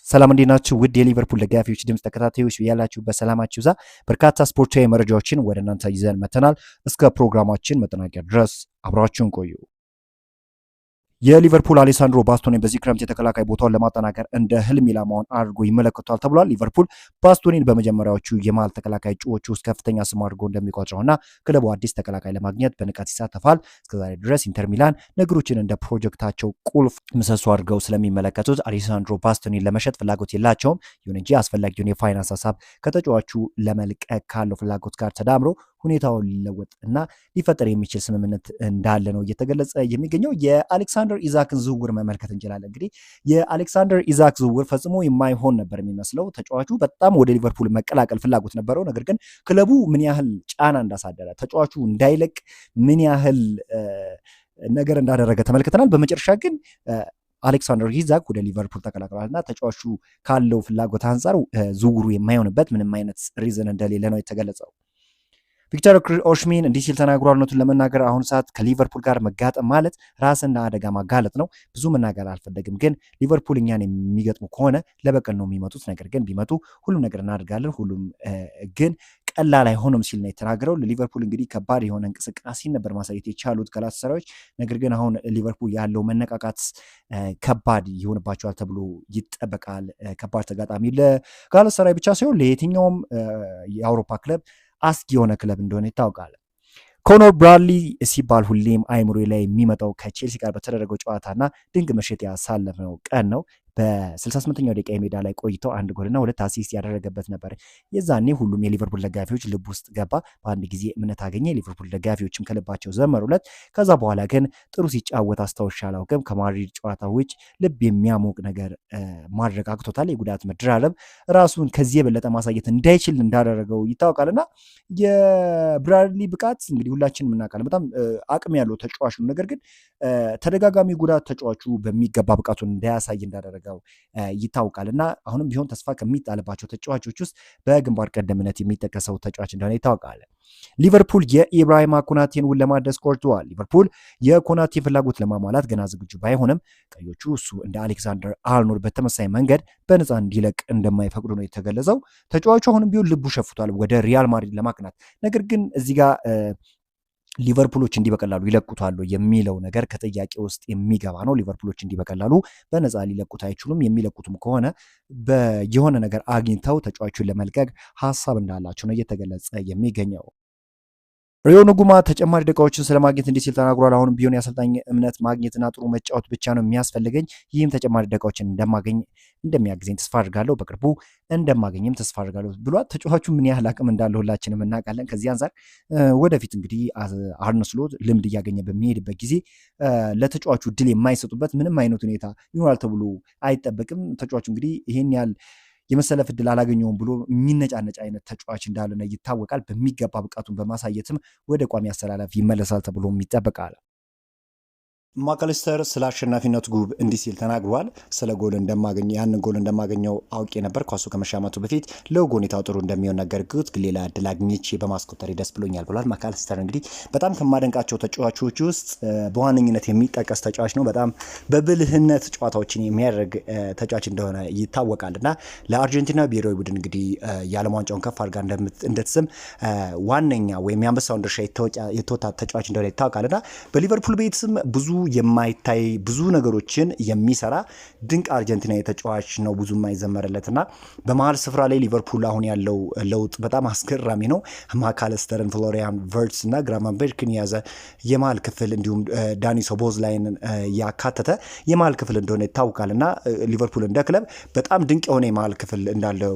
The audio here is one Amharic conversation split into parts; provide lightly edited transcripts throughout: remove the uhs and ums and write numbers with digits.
ሰላም እንዴናችሁ ውድ የሊቨርፑል ደጋፊዎች ድምጽ ተከታታዮች ያላችሁ በሰላማችሁ ዛ በርካታ ስፖርታዊ መረጃዎችን ወደ እናንተ ይዘን መተናል። እስከ ፕሮግራማችን መጠናቀቂያ ድረስ አብራችሁን ቆዩ። የሊቨርፑል አሌሳንድሮ ባስቶኒ በዚህ ክረምት የተከላካይ ቦታውን ለማጠናከር እንደ ህልም ኢላማውን አድርጎ ይመለከቷል ተብሏል። ሊቨርፑል ባስቶኒን በመጀመሪያዎቹ የመሃል ተከላካይ እጩዎች ውስጥ ከፍተኛ ስም አድርጎ እንደሚቆጥረውና ክለቡ አዲስ ተከላካይ ለማግኘት በንቃት ይሳተፋል። እስከዛሬ ድረስ ኢንተር ሚላን ነገሮችን እንደ ፕሮጀክታቸው ቁልፍ ምሰሶ አድርገው ስለሚመለከቱት አሌሳንድሮ ባስቶኒን ለመሸጥ ፍላጎት የላቸውም። ይሁን እንጂ አስፈላጊውን የፋይናንስ ሀሳብ ከተጫዋቹ ለመልቀቅ ካለው ፍላጎት ጋር ተዳምሮ ሁኔታውን ሊለወጥ እና ሊፈጠር የሚችል ስምምነት እንዳለ ነው እየተገለጸ የሚገኘው። የአሌክሳንደር ኢዛክን ዝውውር መመልከት እንችላለን። እንግዲህ የአሌክሳንደር ኢዛክ ዝውውር ፈጽሞ የማይሆን ነበር የሚመስለው። ተጫዋቹ በጣም ወደ ሊቨርፑል መቀላቀል ፍላጎት ነበረው። ነገር ግን ክለቡ ምን ያህል ጫና እንዳሳደረ ተጫዋቹ እንዳይለቅ ምን ያህል ነገር እንዳደረገ ተመልክተናል። በመጨረሻ ግን አሌክሳንደር ኢዛክ ወደ ሊቨርፑል ተቀላቅሏልና ተጫዋቹ ካለው ፍላጎት አንጻር ዝውውሩ የማይሆንበት ምንም አይነት ሪዝን እንደሌለ ነው የተገለጸው። ቪክተር ኦሽሜን እንዲህ ሲል ተናግሯል። እውነቱን ለመናገር አሁን ሰዓት ከሊቨርፑል ጋር መጋጠም ማለት ራስን ለአደጋ ማጋለጥ ነው። ብዙ መናገር አልፈለግም፣ ግን ሊቨርፑል እኛን የሚገጥሙ ከሆነ ለበቀል ነው የሚመጡት። ነገር ግን ቢመጡ ሁሉም ነገር እናደርጋለን፣ ሁሉም ግን ቀላል አይሆንም ሲል ነው የተናገረው። ለሊቨርፑል እንግዲህ ከባድ የሆነ እንቅስቃሴ ነበር ማሳየት የቻሉት ጋላታሳራዮች። ነገር ግን አሁን ሊቨርፑል ያለው መነቃቃት ከባድ ይሆንባቸዋል ተብሎ ይጠበቃል። ከባድ ተጋጣሚ ለጋላታሳራይ ብቻ ሳይሆን ለየትኛውም የአውሮፓ ክለብ አስጊ የሆነ ክለብ እንደሆነ ይታወቃል። ኮኖር ብራድሊ ሲባል ሁሌም አይምሮ ላይ የሚመጣው ከቼልሲ ጋር በተደረገው ጨዋታና ድንቅ ምሽት ያሳለፍነው ቀን ነው። በ68ኛው ደቂቃ ሜዳ ላይ ቆይተው 1 ጎልና 2 አሲስት ያደረገበት ነበር። የዛኔ ሁሉም የሊቨርፑል ደጋፊዎች ልብ ውስጥ ገባ። በአንድ ጊዜ እምነት አገኘ። የሊቨርፑል ደጋፊዎችም ከልባቸው ዘመሩለት። ከዛ በኋላ ግን ጥሩ ሲጫወት አስታውሻ አላውቅም። ከማድሪድ ጨዋታ ውጭ ልብ የሚያሞቅ ነገር ማድረግ አቅቶታል። የጉዳት መደራረብ ራሱን ከዚህ የበለጠ ማሳየት እንዳይችል እንዳደረገው ይታወቃልና የብራድሊ ብቃት እንግዲህ ሁላችንም እናውቃለን። በጣም አቅም ያለው ተጫዋች ነው። ነገር ግን ተደጋጋሚ ጉዳት ተጫዋቹ በሚገባ ብቃቱን እንዳያሳይ እንዳደረገው ይታወቃል እና አሁንም ቢሆን ተስፋ ከሚጣልባቸው ተጫዋቾች ውስጥ በግንባር ቀደምነት የሚጠቀሰው ተጫዋች እንደሆነ ይታወቃል። ሊቨርፑል የኢብራሂማ ኮናቴን ውል ለማድረስ ቆርጠዋል። ሊቨርፑል የኮናቴን ፍላጎት ለማሟላት ገና ዝግጁ ባይሆንም ቀዮቹ እሱ እንደ አሌክሳንደር አርኖልድ በተመሳሳይ መንገድ በነፃ እንዲለቅ እንደማይፈቅዱ ነው የተገለጸው። ተጫዋቹ አሁንም ቢሆን ልቡ ሸፍቷል ወደ ሪያል ማድሪድ ለማቅናት። ነገር ግን እዚህ ጋር ሊቨርፑሎች እንዲህ በቀላሉ ይለቁታሉ የሚለው ነገር ከጥያቄ ውስጥ የሚገባ ነው። ሊቨርፑሎች እንዲህ በቀላሉ በነፃ ሊለቁት አይችሉም። የሚለቁትም ከሆነ የሆነ ነገር አግኝተው ተጫዋቹን ለመልቀቅ ሀሳብ እንዳላቸው ነው እየተገለጸ የሚገኘው። ሪዮ ንጉማ ተጨማሪ ደቂቃዎችን ስለማግኘት እንዲህ ሲል ተናግሯል። አሁንም ቢሆን የአሰልጣኝ እምነት ማግኘትና ጥሩ መጫወት ብቻ ነው የሚያስፈልገኝ። ይህም ተጨማሪ ደቂቃዎችን እንደሚያግዘኝ ተስፋ አድርጋለሁ፣ በቅርቡ እንደማገኝም ተስፋ አድርጋለሁ ብሏል። ተጫዋቹ ምን ያህል አቅም እንዳለው ሁላችንም እናውቃለን። ከዚህ አንጻር ወደፊት እንግዲህ አርነ ስሎት ልምድ እያገኘ በሚሄድበት ጊዜ ለተጫዋቹ ድል የማይሰጡበት ምንም አይነት ሁኔታ ይኖራል ተብሎ አይጠበቅም። ተጫዋቹ እንግዲህ ይሄን ያህል የመሰለፍ ዕድል አላገኘውም ብሎ የሚነጫነጭ አይነት ተጫዋች እንዳልሆነ ይታወቃል። በሚገባ ብቃቱን በማሳየትም ወደ ቋሚ አሰላለፍ ይመለሳል ተብሎ ይጠበቃል። ማካሊስተር ስለ አሸናፊነት ጉብ እንዲህ ሲል ተናግሯል። ስለ ጎል ያንን ጎል እንደማገኘው አውቄ ነበር። ኳሱ ከመሻማቱ በፊት ለጎኔታው ጥሩ እንደሚሆን ነገርኩት፣ ግን ሌላ እድል አግኝቼ በማስቆጠር ደስ ብሎኛል ብሏል። ማካሊስተር እንግዲህ በጣም ከማደንቃቸው ተጫዋቾች ውስጥ በዋነኝነት የሚጠቀስ ተጫዋች ነው። በጣም በብልህነት ጨዋታዎችን የሚያደርግ ተጫዋች እንደሆነ ይታወቃል እና ለአርጀንቲና ብሔራዊ ቡድን እንግዲህ የዓለም ዋንጫውን ከፍ አድርጋ እንድትስም ዋነኛ ወይም የአንበሳውን ድርሻ የተወጣ ተጫዋች እንደሆነ ይታወቃል እና በሊቨርፑል ቤትም ብዙ የማይታይ ብዙ ነገሮችን የሚሰራ ድንቅ አርጀንቲናዊ ተጫዋች ነው። ብዙ የማይዘመርለት እና በመሀል ስፍራ ላይ ሊቨርፑል አሁን ያለው ለውጥ በጣም አስገራሚ ነው። ማካሊስተርን፣ ፍሎሪያን ቨርትስ እና ግራቨንበርችን የያዘ የመሀል ክፍል እንዲሁም ዳኒ ሶቦዝላይን ያካተተ የመሀል ክፍል እንደሆነ ይታወቃል እና ሊቨርፑል እንደ ክለብ በጣም ድንቅ የሆነ የመሀል ክፍል እንዳለው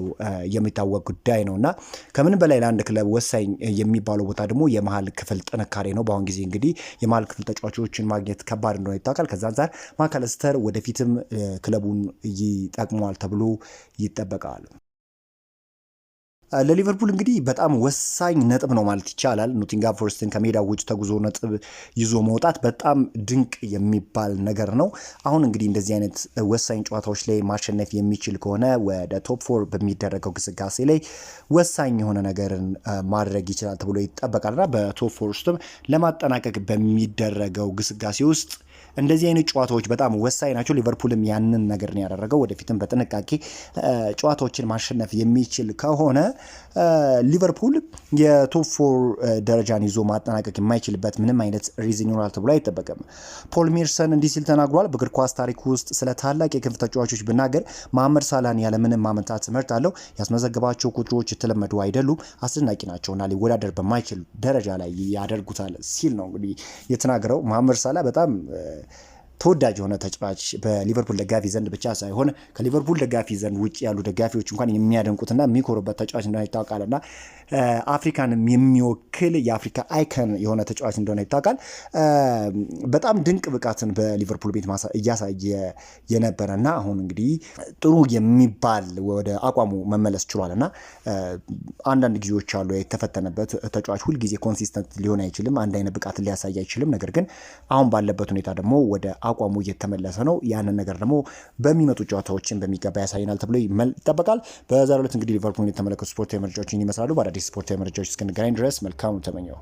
የሚታወቅ ጉዳይ ነው እና ከምንም በላይ ለአንድ ክለብ ወሳኝ የሚባለው ቦታ ደግሞ የመሀል ክፍል ጥንካሬ ነው። በአሁን ጊዜ እንግዲህ የመሀል ክፍል ተጫዋቾችን ማግኘት ከባድ እንደሆነ ይታወቃል። ከዛ አንጻር ማካሊስተር ወደፊትም ክለቡን ይጠቅመዋል ተብሎ ይጠበቃል። ለሊቨርፑል እንግዲህ በጣም ወሳኝ ነጥብ ነው ማለት ይቻላል። ኖቲንግሃም ፎረስትን ከሜዳው ውጭ ተጉዞ ነጥብ ይዞ መውጣት በጣም ድንቅ የሚባል ነገር ነው። አሁን እንግዲህ እንደዚህ አይነት ወሳኝ ጨዋታዎች ላይ ማሸነፍ የሚችል ከሆነ ወደ ቶፕ ፎር በሚደረገው ግስጋሴ ላይ ወሳኝ የሆነ ነገርን ማድረግ ይችላል ተብሎ ይጠበቃልና በቶፕ ፎር ውስጥም ለማጠናቀቅ በሚደረገው ግስጋሴ ውስጥ እንደዚህ አይነት ጨዋታዎች በጣም ወሳኝ ናቸው። ሊቨርፑልም ያንን ነገር ነው ያደረገው። ወደፊትም በጥንቃቄ ጨዋታዎችን ማሸነፍ የሚችል ከሆነ ሊቨርፑል የቶፕ ፎር ደረጃን ይዞ ማጠናቀቅ የማይችልበት ምንም አይነት ሪዝን ይኖራል ተብሎ አይጠበቅም። ፖል ሜርሰን እንዲህ ሲል ተናግሯል። በእግር ኳስ ታሪክ ውስጥ ስለ ታላቅ የክንፍ ተጫዋቾች ብናገር መሐመድ ሳላህን ያለምንም ማመንታት ትምህርት አለው። ያስመዘገባቸው ቁጥሮች የተለመዱ አይደሉም፣ አስደናቂ ናቸውና ሊወዳደር በማይችል ደረጃ ላይ ያደርጉታል ሲል ነው እንግዲህ የተናገረው። መሐመድ ሳላህ በጣም ተወዳጅ የሆነ ተጫዋች በሊቨርፑል ደጋፊ ዘንድ ብቻ ሳይሆን ከሊቨርፑል ደጋፊ ዘንድ ውጭ ያሉ ደጋፊዎች እንኳን የሚያደንቁትና የሚኮሩበት ተጫዋች እንደሆነ ይታወቃልና አፍሪካንም የሚወክል የአፍሪካ አይከን የሆነ ተጫዋች እንደሆነ ይታወቃል። በጣም ድንቅ ብቃትን በሊቨርፑል ቤት እያሳየ የነበረና አሁን እንግዲህ ጥሩ የሚባል ወደ አቋሙ መመለስ ችሏልና አንዳንድ ጊዜዎች አሉ የተፈተነበት ተጫዋች ሁልጊዜ ኮንሲስተንት ሊሆን አይችልም፣ አንድ አይነት ብቃትን ሊያሳይ አይችልም። ነገር ግን አሁን ባለበት ሁኔታ ደግሞ ወደ አቋሙ እየተመለሰ ነው። ያንን ነገር ደግሞ በሚመጡ ጨዋታዎችን በሚገባ ያሳይናል ተብሎ ይጠበቃል። በዛሬው ዕለት እንግዲህ ሊቨርፑልን የተመለከቱ ስፖርታዊ መረጃዎችን ይመስላሉ። በአዳዲስ ስፖርታዊ መረጃዎች እስክንገናኝ ድረስ መልካም ተመኘው።